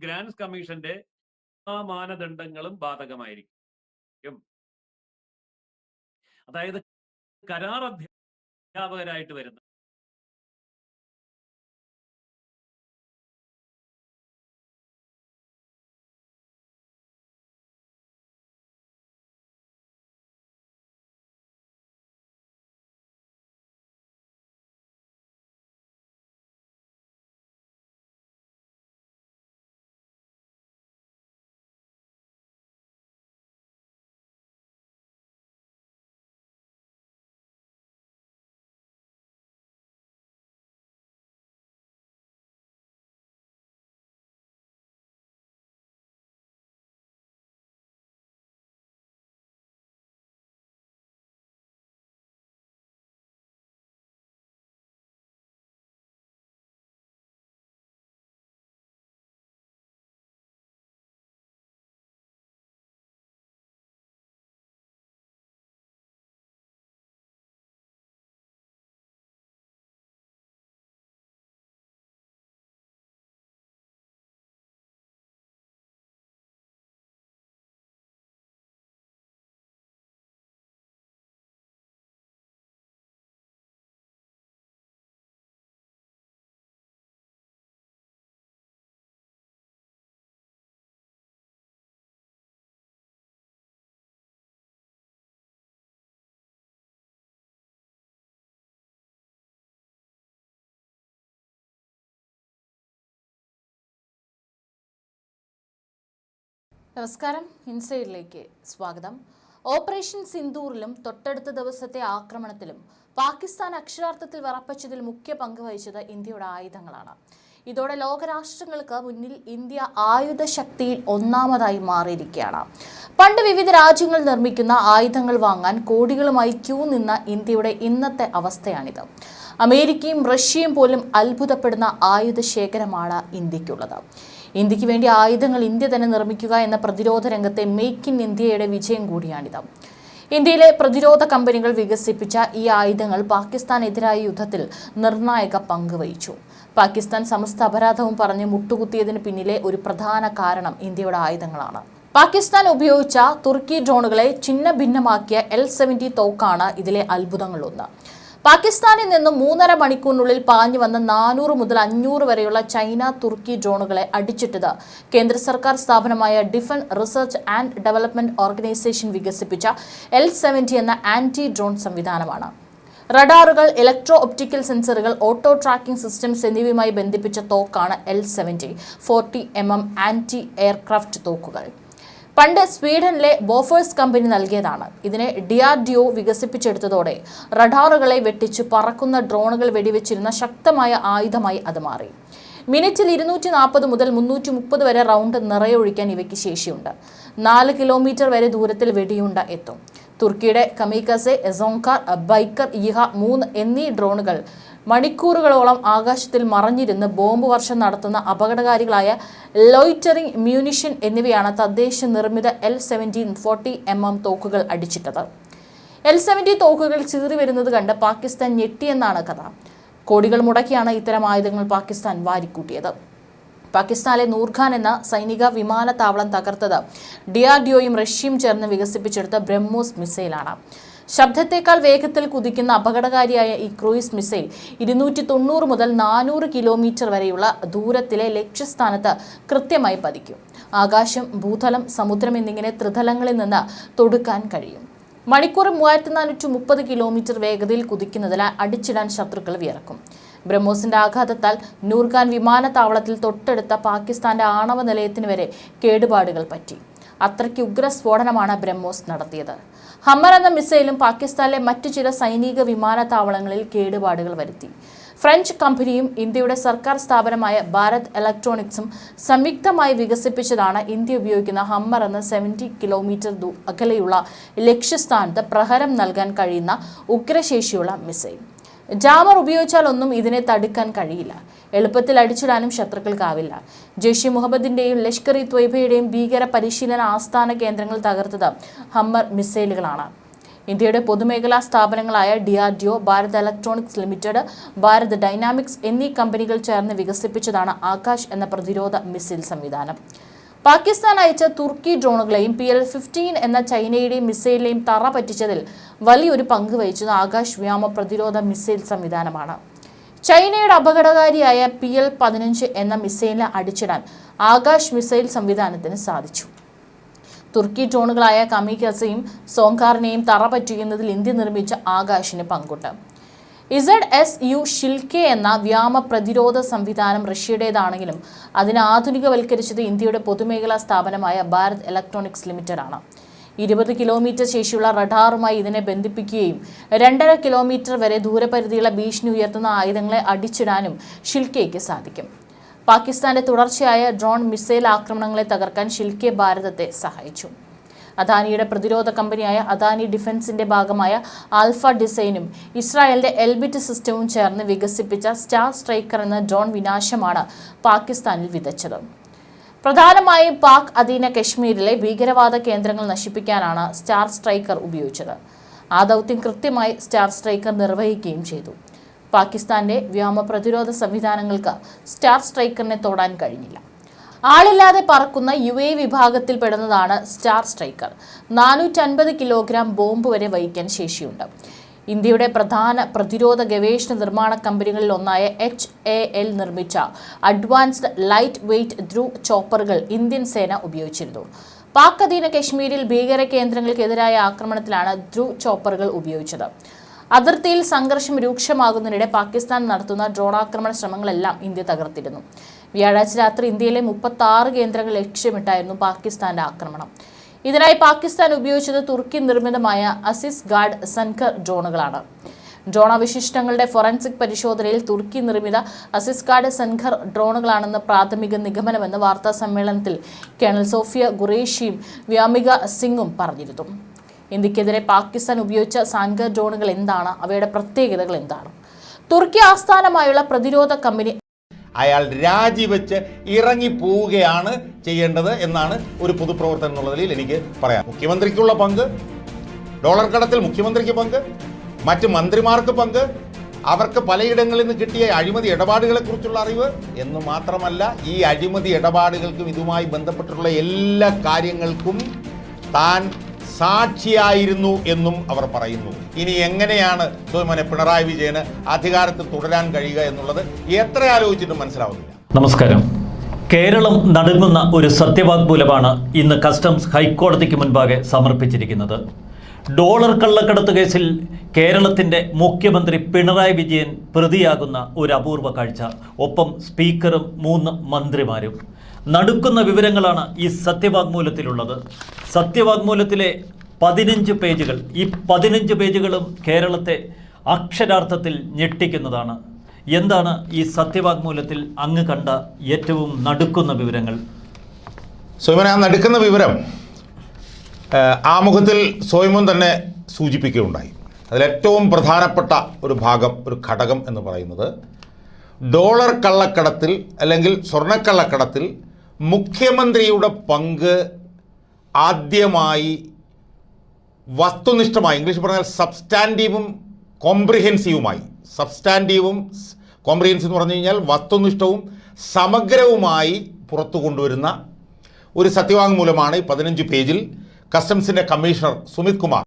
Grants കമ്മീഷന്റെ ആ മാനദണ്ഡങ്ങളും ബാധകമായിരിക്കും. അതായത് കരാർ അധ്യാപകരായിട്ട് വരുന്ന നമസ്കാരം, ഇൻസൈഡിലേക്ക് സ്വാഗതം. ഓപ്പറേഷൻ സിന്ദൂറിലും തൊട്ടടുത്ത ദിവസത്തെ ആക്രമണത്തിലും പാകിസ്ഥാൻ അക്ഷരാർത്ഥത്തിൽ വിറപ്പിച്ചതിൽ മുഖ്യ പങ്ക് വഹിച്ചത് ഇന്ത്യയുടെ ആയുധങ്ങളാണ്. ഇതോടെ ലോകരാഷ്ട്രങ്ങൾക്ക് മുന്നിൽ ഇന്ത്യ ആയുധ ശക്തിയിൽ ഒന്നാമതായി മാറിയിരിക്കുകയാണ്. പണ്ട് വിവിധ രാജ്യങ്ങൾ നിർമ്മിക്കുന്ന ആയുധങ്ങൾ വാങ്ങാൻ കോടികളുമായി ക്യൂ നിന്ന ഇന്ത്യയുടെ ഇന്നത്തെ അവസ്ഥയാണിത്. അമേരിക്കയും റഷ്യയും പോലും അത്ഭുതപ്പെടുന്ന ആയുധ ശേഖരമാണ് ഇന്ത്യക്കുള്ളത്. ഇന്ത്യക്ക് വേണ്ടി ആയുധങ്ങൾ ഇന്ത്യ തന്നെ നിർമ്മിക്കുക എന്ന പ്രതിരോധ രംഗത്തെ മേക്ക് ഇൻ ഇന്ത്യയുടെ വിജയം കൂടിയാണിത്. ഇന്ത്യയിലെ പ്രതിരോധ കമ്പനികൾ വികസിപ്പിച്ച ഈ ആയുധങ്ങൾ പാകിസ്ഥാനെതിരായ യുദ്ധത്തിൽ നിർണായക പങ്ക് വഹിച്ചു. പാകിസ്ഥാൻ സമസ്ത അപരാധവും പറഞ്ഞ് മുട്ടുകുത്തിയതിന് പിന്നിലെ ഒരു പ്രധാന കാരണം ഇന്ത്യയുടെ ആയുധങ്ങളാണ്. പാകിസ്ഥാൻ ഉപയോഗിച്ച തുർക്കി ഡ്രോണുകളെ ചിഹ്ന ഭിന്നമാക്കിയ L-70 തോക്കാണ് ഇതിലെ അത്ഭുതങ്ങളൊന്ന്. പാകിസ്ഥാനിൽ നിന്നും 3.5 മണിക്കൂറിനുള്ളിൽ പാഞ്ഞു വന്ന 400 മുതൽ 500 വരെയുള്ള ചൈന തുർക്കി ഡ്രോണുകളെ അടിച്ചിട്ടത് കേന്ദ്ര സർക്കാർ സ്ഥാപനമായ defence research and development organisation വികസിപ്പിച്ച L-70 എന്ന ആന്റി ഡ്രോൺ സംവിധാനമാണ്. റഡാറുകൾ, ഇലക്ട്രോ ഒപ്റ്റിക്കൽ സെൻസറുകൾ, ഓട്ടോ ട്രാക്കിംഗ് സിസ്റ്റംസ് എന്നിവയുമായി ബന്ധിപ്പിച്ച തോക്കാണ് L-70 40mm ആന്റി എയർക്രാഫ്റ്റ് തോക്കുകൾ. പണ്ട് സ്വീഡനിലെ ബോഫേഴ്സ് കമ്പനി നൽകിയതാണ്. ഇതിനെ DRDO വികസിപ്പിച്ചെടുത്തതോടെ റഡാറുകളെ വെട്ടിച്ചു പറക്കുന്ന ഡ്രോണുകൾ വെടിവെച്ചിരുന്ന ശക്തമായ ആയുധമായി അത് മാറി. മിനിറ്റിൽ 240 മുതൽ 330 വരെ റൗണ്ട് നിറയൊഴിക്കാൻ ഇവയ്ക്ക് ശേഷിയുണ്ട്. 4 കിലോമീറ്റർ വരെ ദൂരത്തിൽ വെടിയുണ്ട എത്തും. തുർക്കിയുടെ കമീക്കസെ, എസോങ്കാർ, ബൈക്കർ ഇഹ 3 എന്നീ ഡ്രോണുകൾ മണിക്കൂറുകളോളം ആകാശത്തിൽ മറഞ്ഞിരുന്ന് ബോംബ് വർഷം നടത്തുന്ന അപകടകാരികളായ ലോയിറ്ററിംഗ് മ്യൂണിഷൻ എന്നിവയാണ് തദ്ദേശ നിർമ്മിത L-70 40mm തോക്കുകൾ അടിച്ചിട്ടത്. L-70 തോക്കുകൾ ചീറി വരുന്നത് കണ്ട് പാകിസ്ഥാൻ ഞെട്ടിയെന്നാണ് കഥ. കോടികൾ മുടക്കിയാണ് ഇത്തരം ആയുധങ്ങൾ പാകിസ്ഥാൻ വാരിക്കൂട്ടിയത്. പാകിസ്ഥാനിലെ നൂർഖാൻ എന്ന സൈനിക വിമാനത്താവളം തകർത്തത് DRDOയും റഷ്യയും ചേർന്ന് വികസിപ്പിച്ചെടുത്ത ബ്രഹ്മോസ് മിസൈലാണ്. ശബ്ദത്തേക്കാൾ വേഗത്തിൽ കുതിക്കുന്ന അപകടകാരിയായ ഈ ക്രൂയിസ് മിസൈൽ 290 മുതൽ 400 കിലോമീറ്റർ വരെയുള്ള ദൂരത്തിലെ ലക്ഷ്യസ്ഥാനത്ത് കൃത്യമായി പതിക്കും. ആകാശം, ഭൂതലം, സമുദ്രം എന്നിങ്ങനെ ത്രിതലങ്ങളിൽ നിന്ന് തൊടുക്കാൻ കഴിയും. മണിക്കൂർ 3430 കിലോമീറ്റർ വേഗതയിൽ കുതിക്കുന്നതിനാൽ അടിച്ചിടാൻ ശത്രുക്കൾ വിയർക്കും. ബ്രഹ്മോസിന്റെ ആഘാതത്താൽ നൂർഖാൻ വിമാനത്താവളത്തിൽ തൊട്ടടുത്ത പാകിസ്ഥാന്റെ ആണവ നിലയത്തിന് വരെ കേടുപാടുകൾ പറ്റി. അത്രയ്ക്ക് ഉഗ്ര സ്ഫോടനമാണ് ബ്രഹ്മോസ് നടത്തിയത്. ഹമ്മർ എന്ന മിസൈലും പാകിസ്ഥാനിലെ മറ്റു ചില സൈനിക വിമാനത്താവളങ്ങളിൽ കേടുപാടുകൾ വരുത്തി. ഫ്രഞ്ച് കമ്പനിയും ഇന്ത്യയുടെ സർക്കാർ സ്ഥാപനമായ ഭാരത് ഇലക്ട്രോണിക്സും സംയുക്തമായി വികസിപ്പിച്ചതാണ് ഇന്ത്യ ഉപയോഗിക്കുന്ന ഹമ്മർ എന്ന 70 കിലോമീറ്റർ അകലെയുള്ള ലക്ഷ്യസ്ഥാനത്ത് പ്രഹരം നൽകാൻ കഴിയുന്ന ഉഗ്രശേഷിയുള്ള മിസൈൽ. ജാമർ ഉപയോഗിച്ചാലൊന്നും ഇതിനെ തടുക്കാൻ കഴിയില്ല. എളുപ്പത്തിൽ അടിച്ചിടാനും ശത്രുക്കൾക്കാവില്ല. ജെയ്ഷെ മുഹമ്മദിന്റെയും ലഷ്കർ ഇ ത്വയ്ബയുടെയും ഭീകര പരിശീലന ആസ്ഥാന കേന്ദ്രങ്ങൾ തകർത്തത് ഹമ്മർ മിസൈലുകളാണ്. ഇന്ത്യയുടെ പൊതുമേഖലാ സ്ഥാപനങ്ങളായ DRDO, Bharat electronics limited, Bharat dynamics എന്നീ കമ്പനികൾ ചേർന്ന് വികസിപ്പിച്ചതാണ് ആകാശ് എന്ന പ്രതിരോധ മിസൈൽ സംവിധാനം. പാകിസ്ഥാൻ അയച്ച തുർക്കി ഡ്രോണുകളെയും PL-15 എന്ന ചൈനയുടെയും മിസൈലിനെയും തറ പറ്റിച്ചതിൽ വലിയൊരു പങ്ക് വഹിച്ചത് ആകാശ് വ്യോമ പ്രതിരോധ മിസൈൽ സംവിധാനമാണ്. ചൈനയുടെ അപകടകാരിയായ PL-15 എന്ന മിസൈലിനെ അടിച്ചിടാൻ ആകാശ് മിസൈൽ സംവിധാനത്തിന് സാധിച്ചു. തുർക്കി ഡ്രോണുകളായ കമികസയും സോങ്കാറിനെയും തറ പറ്റിക്കുന്നതിൽ ഇന്ത്യ നിർമ്മിച്ച ആകാശിന് പങ്കുണ്ട്. ZSU ഷിൽക്കെ എന്ന വ്യോമ പ്രതിരോധ സംവിധാനം റഷ്യയുടേതാണെങ്കിലും അതിനെ ആധുനികവൽക്കരിച്ചത് ഇന്ത്യയുടെ പൊതുമേഖലാ സ്ഥാപനമായ ഭാരത് ഇലക്ട്രോണിക്സ് ലിമിറ്റഡ് ആണ്. 20 കിലോമീറ്റർ ശേഷിയുള്ള റഡാറുമായി ഇതിനെ ബന്ധിപ്പിക്കുകയും 2.5 കിലോമീറ്റർ വരെ ദൂരപരിധിയുള്ള ഭീഷണി ഉയർത്തുന്ന ആയുധങ്ങളെ അടിച്ചിടാനും ഷിൽക്കെയ്ക്ക് സാധിക്കും. പാകിസ്ഥാന്റെ തുടർച്ചയായ ഡ്രോൺ മിസൈൽ ആക്രമണങ്ങളെ തകർക്കാൻ ഷിൽക്കെ ഭാരതത്തെ സഹായിച്ചു. അദാനിയുടെ പ്രതിരോധ കമ്പനിയായ അദാനി ഡിഫൻസിന്റെ ഭാഗമായ ആൽഫ ഡിസൈനും ഇസ്രായേലിന്റെ എൽബിറ്റ് സിസ്റ്റവും ചേർന്ന് വികസിപ്പിച്ച സ്റ്റാർ സ്ട്രൈക്കർ എന്ന ഡ്രോൺ വിനാശമാണ് പാകിസ്ഥാനിൽ വിതച്ചത്. പ്രധാനമായും പാക് അധീന കശ്മീരിലെ ഭീകരവാദ കേന്ദ്രങ്ങൾ നശിപ്പിക്കാനാണ് സ്റ്റാർ സ്ട്രൈക്കർ ഉപയോഗിച്ചത്. ആ ദൗത്യം കൃത്യമായി സ്റ്റാർ സ്ട്രൈക്കർ നിർവഹിക്കുകയും ചെയ്തു. പാകിസ്ഥാന്റെ വ്യോമ പ്രതിരോധ സംവിധാനങ്ങൾക്ക് സ്റ്റാർ സ്ട്രൈക്കറിനെ തൊടാൻ കഴിഞ്ഞില്ല. ആളില്ലാതെ പറക്കുന്ന UAV വിഭാഗത്തിൽപ്പെടുന്നതാണ് സ്റ്റാർ സ്ട്രൈക്കർ. 450 കിലോഗ്രാം ബോംബ് വരെ വഹിക്കാൻ ശേഷിയുണ്ട്. ഇന്ത്യയുടെ പ്രധാന പ്രതിരോധ ഗവേഷണ നിർമ്മാണ കമ്പനികളിൽ ഒന്നായ HAL നിർമ്മിച്ച അഡ്വാൻസ്ഡ് ലൈറ്റ് വെയ്റ്റ് ധ്രുവ് ചോപ്പറുകൾ ഇന്ത്യൻ സേന ഉപയോഗിച്ചിരുന്നു. പാക് അധീന കശ്മീരിൽ ഭീകര കേന്ദ്രങ്ങൾക്കെതിരായ ആക്രമണത്തിലാണ് ധ്രുവ് ചോപ്പറുകൾ ഉപയോഗിച്ചത്. അതിർത്തിയിൽ സംഘർഷം രൂക്ഷമാകുന്നതിനിടെ പാകിസ്ഥാൻ നടത്തുന്ന ഡ്രോണാക്രമണ ശ്രമങ്ങളെല്ലാം ഇന്ത്യ തകർത്തിരുന്നു. വ്യാഴാഴ്ച രാത്രി ഇന്ത്യയിലെ 36 കേന്ദ്രങ്ങൾ ലക്ഷ്യമിട്ടായിരുന്നു പാകിസ്ഥാന്റെ ആക്രമണം. ഇതിനായി പാകിസ്ഥാൻ ഉപയോഗിച്ചത് തുർക്കി നിർമ്മിതമായ അസിസ് ഗാർഡ് സൻഖർ ഡ്രോണുകളാണ്. ഡ്രോൺ അവശിഷ്ടങ്ങളുടെ ഫോറൻസിക് പരിശോധനയിൽ തുർക്കി നിർമ്മിത അസിസ് ഗാർഡ് സൻഖർ ഡ്രോണുകളാണെന്ന് പ്രാഥമിക നിഗമനമെന്ന് വാർത്താ സമ്മേളനത്തിൽ കേണൽ സോഫിയ ഖുറേഷിയും വ്യോമിക സിംഗും പറഞ്ഞിരുന്നു. ഇന്ത്യക്കെതിരെ പാകിസ്ഥാൻ ഉപയോഗിച്ച സാൻഖർ ഡ്രോണുകൾ എന്താണ്? അവയുടെ പ്രത്യേകതകൾ എന്താണ്? തുർക്കി ആസ്ഥാനമായുള്ള പ്രതിരോധ കമ്പനി അയാൾ രാജിവെച്ച് ഇറങ്ങിപ്പോവുകയാണ് ചെയ്യേണ്ടത് എന്നാണ് ഒരു പൊതുപ്രവർത്തനം എന്നുള്ള നിലയിൽ എനിക്ക് പറയാം. മുഖ്യമന്ത്രിക്കുള്ള പങ്ക്, ഡോളർ കടത്തിൽ മുഖ്യമന്ത്രിക്ക് പങ്ക്, മറ്റ് മന്ത്രിമാർക്ക് പങ്ക്, അവർക്ക് പലയിടങ്ങളിൽ നിന്ന് കിട്ടിയ അഴിമതി ഇടപാടുകളെക്കുറിച്ചുള്ള അറിവ് എന്ന് മാത്രമല്ല, ഈ അഴിമതി ഇടപാടുകൾക്കും ഇതുമായി ബന്ധപ്പെട്ടിട്ടുള്ള എല്ലാ കാര്യങ്ങൾക്കും താൻ സാക്ഷിയായിരുന്നു എന്നും അവർ പറയുന്നു. ഇനി എങ്ങനെയാണ് പിണറായി വിജയന് അധികാരത്തിൽ തുടരാൻ കഴിയുക എന്നുള്ളത് എത്ര ആലോചിച്ചിട്ടും മനസ്സിലാവുന്നില്ല. നമസ്കാരം. കേരളം നടുങ്ങുന്ന ഒരു സത്യവാങ്മൂലമാണ് ഇന്ന് കസ്റ്റംസ് ഹൈക്കോടതിക്ക് മുൻപാകെ സമർപ്പിച്ചിരിക്കുന്നത്. ഡോളർ കള്ളക്കടത്ത് കേസിൽ കേരളത്തിൻ്റെ മുഖ്യമന്ത്രി പിണറായി വിജയൻ പ്രതിയാകുന്ന ഒരു അപൂർവ കാഴ്ച. ഒപ്പം സ്പീക്കറും 3 മന്ത്രിമാരും. നടുക്കുന്ന വിവരങ്ങളാണ് ഈ സത്യവാങ്മൂലത്തിലുള്ളത്. സത്യവാങ്മൂലത്തിലെ 15 പേജുകൾ, ഈ 15 പേജുകളും കേരളത്തെ അക്ഷരാർത്ഥത്തിൽ ഞെട്ടിക്കുന്നതാണ്. എന്താണ് ഈ സത്യവാങ്മൂലത്തിൽ അങ്ങ് കണ്ട ഏറ്റവും നടുക്കുന്ന വിവരങ്ങൾ? സോയ്മൻ, ആ നടുക്കുന്ന വിവരം ആമുഖത്തിൽ സോയ്മൻ തന്നെ സൂചിപ്പിക്കുകയുണ്ടായി. അതിലേറ്റവും പ്രധാനപ്പെട്ട ഒരു ഭാഗം, ഒരു ഘടകം എന്ന് പറയുന്നത് ഡോളർ കള്ളക്കടത്തിൽ അല്ലെങ്കിൽ സ്വർണ്ണക്കള്ളക്കടത്തിൽ മുഖ്യമന്ത്രിയുടെ പങ്ക് ആദ്യമായി വസ്തുനിഷ്ഠമായി, ഇംഗ്ലീഷ് പറഞ്ഞാൽ സബ്സ്റ്റാൻറ്റീവും കോംപ്രിഹെൻസീവുമായി, സബ്സ്റ്റാൻറ്റീവും കോംപ്രിഹെൻസീവ് എന്ന് പറഞ്ഞു കഴിഞ്ഞാൽ വസ്തുനിഷ്ഠവും സമഗ്രവുമായി പുറത്തു കൊണ്ടുവരുന്ന ഒരു സത്യവാങ്മൂലമാണ് ഈ 15 പേജിൽ കസ്റ്റംസിൻ്റെ കമ്മീഷണർ സുമിത് കുമാർ